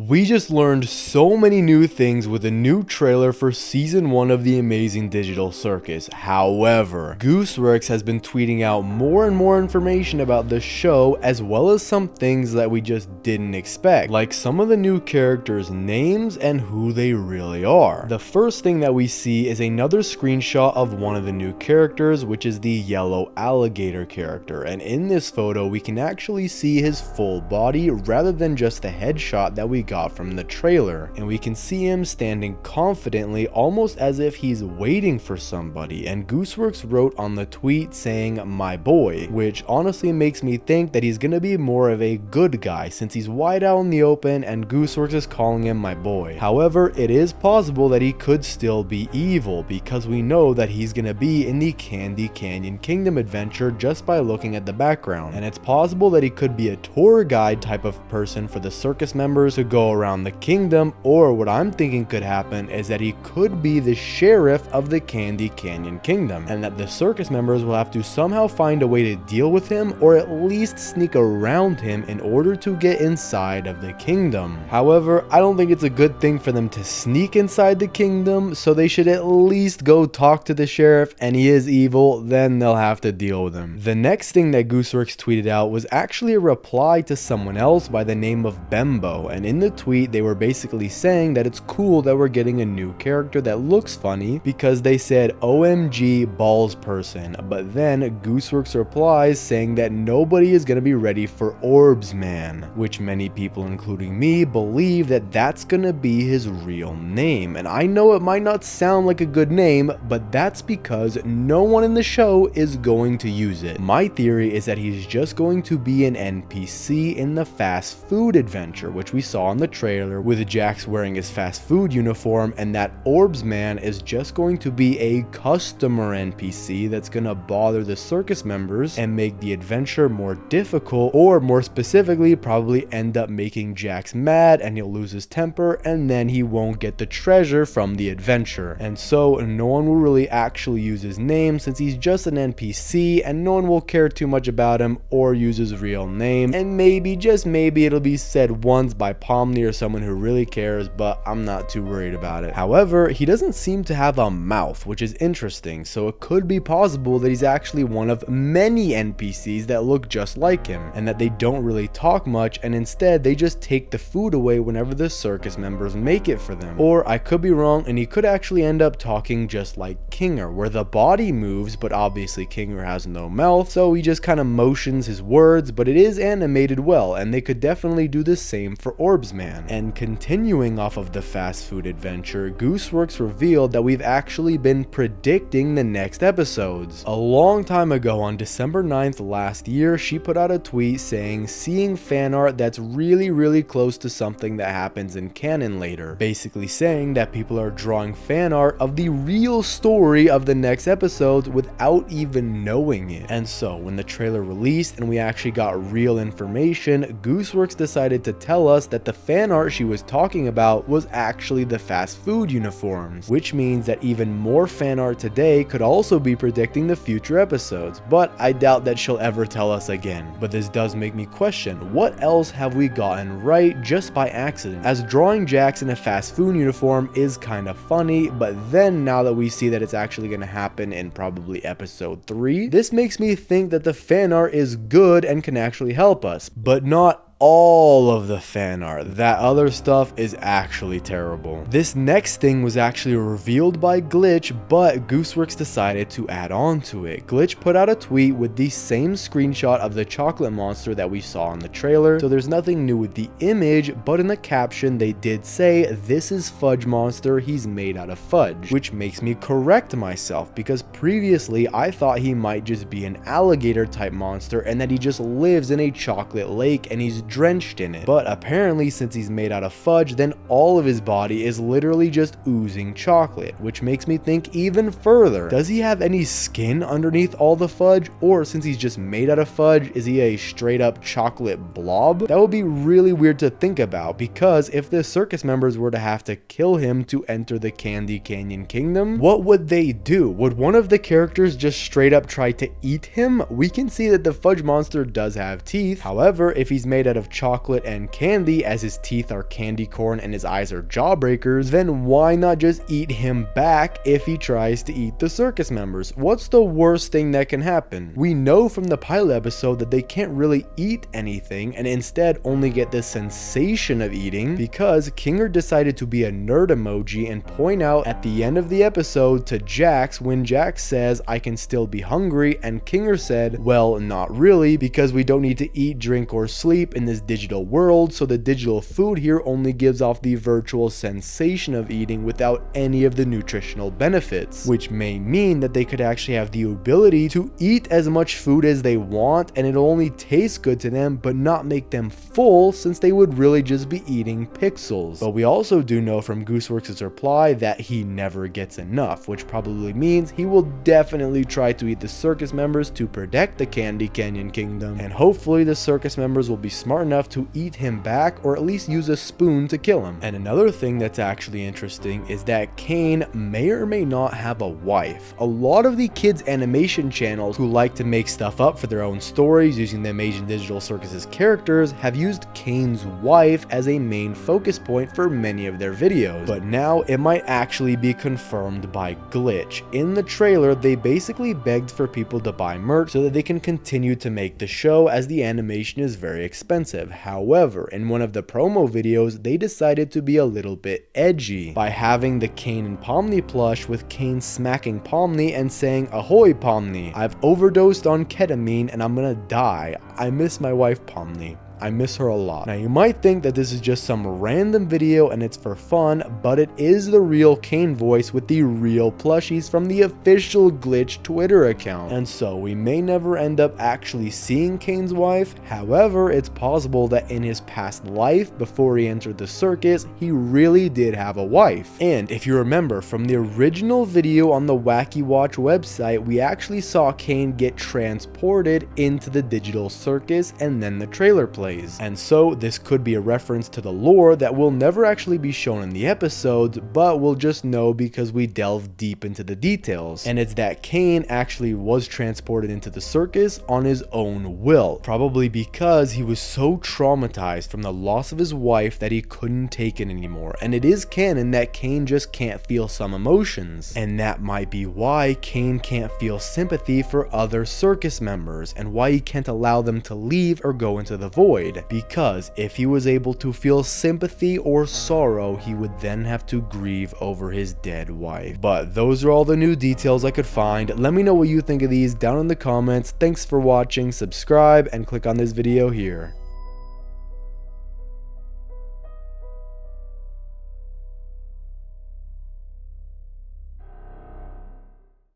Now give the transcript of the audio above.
We just learned so many new things with a new trailer for season 1 of the Amazing Digital Circus. However, Gooseworx has been tweeting out more and more information about the show, as well as some things that we just didn't expect, like some of the new characters' names and who they really are. The first thing that we see is another screenshot of one of the new characters, which is the yellow alligator character, and in this photo we can actually see his full body rather than just the headshot that we got from the trailer, and we can see him standing confidently, almost as if he's waiting for somebody. And Gooseworx wrote on the tweet saying "my boy," which honestly makes me think that he's gonna be more of a good guy since he's wide out in the open and Gooseworx is calling him "my boy." However, it is possible that he could still be evil, because we know that he's gonna be in the Candy Canyon Kingdom adventure just by looking at the background, and it's possible that he could be a tour guide type of person for the circus members to go around the kingdom, or what I'm thinking could happen is that he could be the sheriff of the Candy Canyon Kingdom, and that the circus members will have to somehow find a way to deal with him, or at least sneak around him in order to get inside of the kingdom. However, I don't think it's a good thing for them to sneak inside the kingdom, so they should at least go talk to the sheriff, and he is evil, then they'll have to deal with him. The next thing that Gooseworx tweeted out was actually a reply to someone else by the name of Bembo, and in the tweet they were basically saying that it's cool that we're getting a new character that looks funny, because they said OMG balls person, but then Gooseworx replies saying that nobody is going to be ready for Orbs Man, which many people including me believe that that's going to be his real name. And I know it might not sound like a good name, but that's because no one in the show is going to use it. My theory is that he's just going to be an NPC in the fast food adventure, which we saw in the trailer with Jax wearing his fast food uniform, and that Orbs Man is just going to be a customer NPC that's gonna bother the circus members and make the adventure more difficult, or more specifically probably end up making Jax mad and he'll lose his temper, and then he won't get the treasure from the adventure, and so no one will really actually use his name since he's just an NPC, and no one will care too much about him or use his real name, and maybe, just maybe, it'll be said once by Pomni or someone who really cares, but I'm not too worried about it. However, he doesn't seem to have a mouth, which is interesting, so it could be possible that he's actually one of many NPCs that look just like him, and that they don't really talk much, and instead they just take the food away whenever the circus members make it for them. Or I could be wrong, and he could actually end up talking just like Kinger, where the body moves, but obviously Kinger has no mouth, so he just kind of motions his words, but it is animated well, and they could definitely do the same for Orbs Man. And continuing off of the fast food adventure, Gooseworx revealed that we've actually been predicting the next episodes. A long time ago, on December 9th last year, she put out a tweet saying seeing fan art that's really close to something that happens in canon later, basically saying that people are drawing fan art of the real story of the next episodes without even knowing it. And so when the trailer released and we actually got real information, Gooseworx decided to tell us that the fan art she was talking about was actually the fast food uniforms, which means that even more fan art today could also be predicting the future episodes, but I doubt that she'll ever tell us again. But this does make me question, what else have we gotten right just by accident? As drawing Jax in a fast food uniform is kind of funny, but then now that we see that it's actually going to happen in probably episode 3, this makes me think that the fan art is good and can actually help us, but not all of the fan art. That other stuff is actually terrible. This next thing was actually revealed by Glitch, but Gooseworx decided to add on to it. Glitch put out a tweet with the same screenshot of the chocolate monster that we saw in the trailer, so there's nothing new with the image, but in the caption they did say, "This is Fudge Monster, he's made out of fudge," which makes me correct myself, because previously I thought he might just be an alligator type monster and that he just lives in a chocolate lake and he's drenched in it. But apparently, since he's made out of fudge, then all of his body is literally just oozing chocolate, which makes me think even further, does he have any skin underneath all the fudge? Or since he's just made out of fudge, is he a straight up chocolate blob? That would be really weird to think about, because if the circus members were to have to kill him to enter the Candy Canyon Kingdom, what would they do? Would one of the characters just straight up try to eat him? We can see that the fudge monster does have teeth. However, if he's made out of chocolate and candy, as his teeth are candy corn and his eyes are jawbreakers, then why not just eat him back if he tries to eat the circus members? What's the worst thing that can happen? We know from the pilot episode that they can't really eat anything and instead only get the sensation of eating, because Kinger decided to be a nerd emoji and point out at the end of the episode to Jax when Jax says, "I can still be hungry," and Kinger said, "Well, not really, because we don't need to eat, drink, or sleep in this digital world, so the digital food here only gives off the virtual sensation of eating without any of the nutritional benefits," which may mean that they could actually have the ability to eat as much food as they want and it'll only taste good to them but not make them full, since they would really just be eating pixels. But we also do know from Gooseworx's reply that he never gets enough, which probably means he will definitely try to eat the circus members to protect the Candy Canyon Kingdom, and hopefully the circus members will be smart enough to eat him back or at least use a spoon to kill him. And another thing that's actually interesting is that Kane may or may not have a wife. A lot of the kids animation channels who like to make stuff up for their own stories using the Amazing Digital Circus's characters have used Kane's wife as a main focus point for many of their videos, but now it might actually be confirmed by Glitch. In the trailer, they basically begged for people to buy merch so that they can continue to make the show, as the animation is very expensive. However, in one of the promo videos, they decided to be a little bit edgy by having the Kane and Pomni plush with Kane smacking Pomni and saying, "Ahoy Pomni, I've overdosed on ketamine and I'm gonna die. I miss my wife Pomni. I miss her a lot." Now you might think that this is just some random video and it's for fun, but it is the real Kane voice with the real plushies from the official Glitch Twitter account. And so we may never end up actually seeing Kane's wife. However, it's possible that in his past life, before he entered the circus, he really did have a wife. And if you remember from the original video on the Wacky Watch website, we actually saw Kane get transported into the digital circus and then the trailer plays. And so this could be a reference to the lore that will never actually be shown in the episodes, but we'll just know because we delve deep into the details. And it's that Kane actually was transported into the circus on his own will, probably because he was so traumatized from the loss of his wife that he couldn't take it anymore. And it is canon that Kane just can't feel some emotions, and that might be why Kane can't feel sympathy for other circus members and why he can't allow them to leave or go into the void. Because if he was able to feel sympathy or sorrow, he would then have to grieve over his dead wife. But those are all the new details I could find. Let me know what you think of these down in the comments. Thanks for watching, subscribe, and click on this video here.